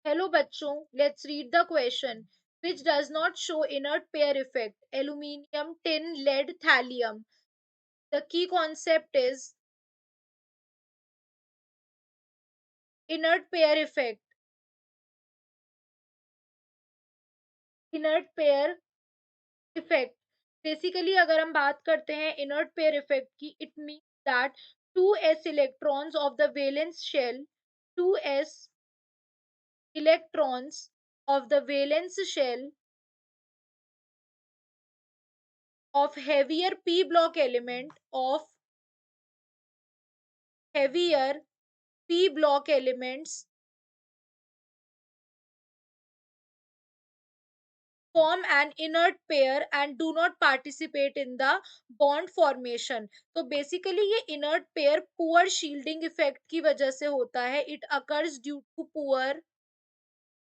Hello बच्चों, let's read the question. Which does not show inert pair effect? Aluminium, tin, lead, thallium. The key concept is inert pair effect. Inert pair effect. Basically, अगर हम बात करते हैं inert pair effect की, it means that two s electrons of the valence shell, two s electrons of the valence shell of heavier p block element of heavier p block elements form an inert pair and do not participate in the bond formation. तो basically ये inert pair poor shielding effect की वजह से होता है. It occurs due to poor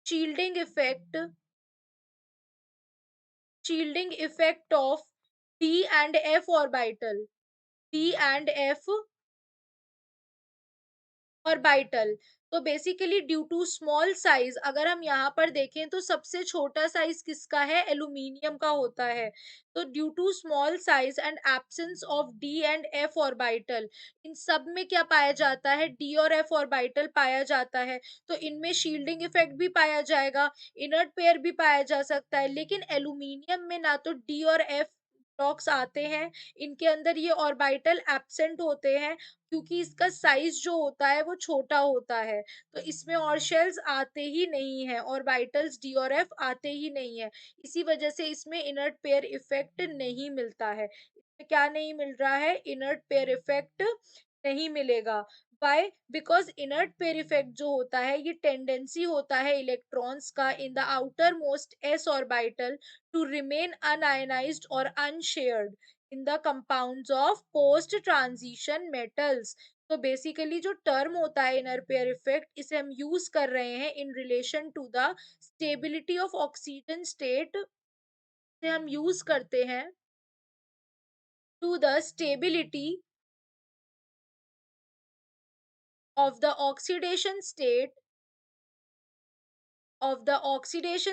shielding effect of d and f orbital. d and f orbital. तो basically due to small size, अगर हम यहाँ पर देखें तो सबसे छोटा साइज किसका है? एल्यूमिनियम का होता है. तो due to small size and absence of d and f orbital, इन सब में क्या पाया जाता है? डी और एफ ऑर्बिटल पाया जाता है. तो इनमें शील्डिंग इफेक्ट भी पाया जाएगा, इनर्ट पेयर भी पाया जा सकता है. लेकिन एल्यूमिनियम में ना तो डी और एफ ब्लॉक्स आते हैं, इनके अंदर ये ऑर्बिटल एब्सेंट होते हैं, क्योंकि इसका साइज जो होता है वो छोटा होता है. तो इसमें और शेल्स आते ही नहीं है, ऑर्बिटल्स डी और एफ आते ही नहीं है. इसी वजह से इसमें इनर्ट पेयर इफेक्ट नहीं मिलता है. इसमें क्या नहीं मिल रहा है? इनर्ट पेयर इफेक्ट नहीं मिलेगा. Why? Because inert pair effect जो होता है ये टेंडेंसी होता है इलेक्ट्रॉन्स का in the outermost s orbital to remain unionized or unshared in the compounds of post transition metals. तो बेसिकली जो टर्म होता है इनर पेयर इफेक्ट, इसे हम यूज कर रहे हैं in relation to the stability of oxygen state, से हम यूज करते हैं to the stability of the oxidation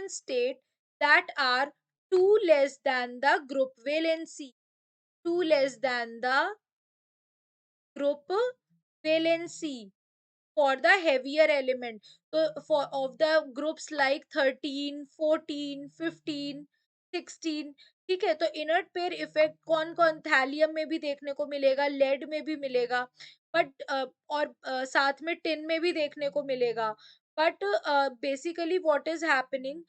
state that are two less than the group valency, two less than the group valency for the heavier element. So for of the groups like 13, 14, 15, 16, ठीक है. तो inert pair effect कौन कौन? Thallium में भी देखने को मिलेगा, लेड में भी मिलेगा, बट और साथ में टिन में भी देखने को मिलेगा. But basically what is happening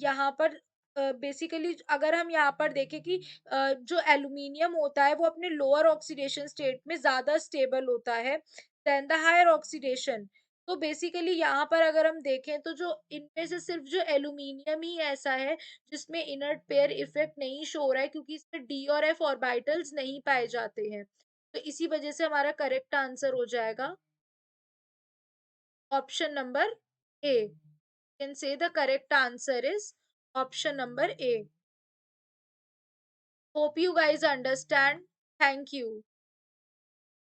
यहाँ पर, बेसिकली अगर हम यहाँ पर देखें कि जो एल्यूमिनियम होता है वो अपने लोअर ऑक्सीडेशन स्टेट में ज्यादा स्टेबल होता है देन द हायर ऑक्सीडेशन. तो बेसिकली यहाँ पर अगर हम देखें तो जो इनमें से सिर्फ जो एल्यूमिनियम ही ऐसा है जिसमें इनर्ट पेयर इफेक्ट नहीं शो हो रहा है, क्योंकि इसमें डी और एफ ऑर्बिटल्स नहीं पाए जाते हैं. तो इसी वजह से हमारा करेक्ट आंसर हो जाएगा option number A. Can say the correct answer is option number A. Hope you guys understand. Thank you.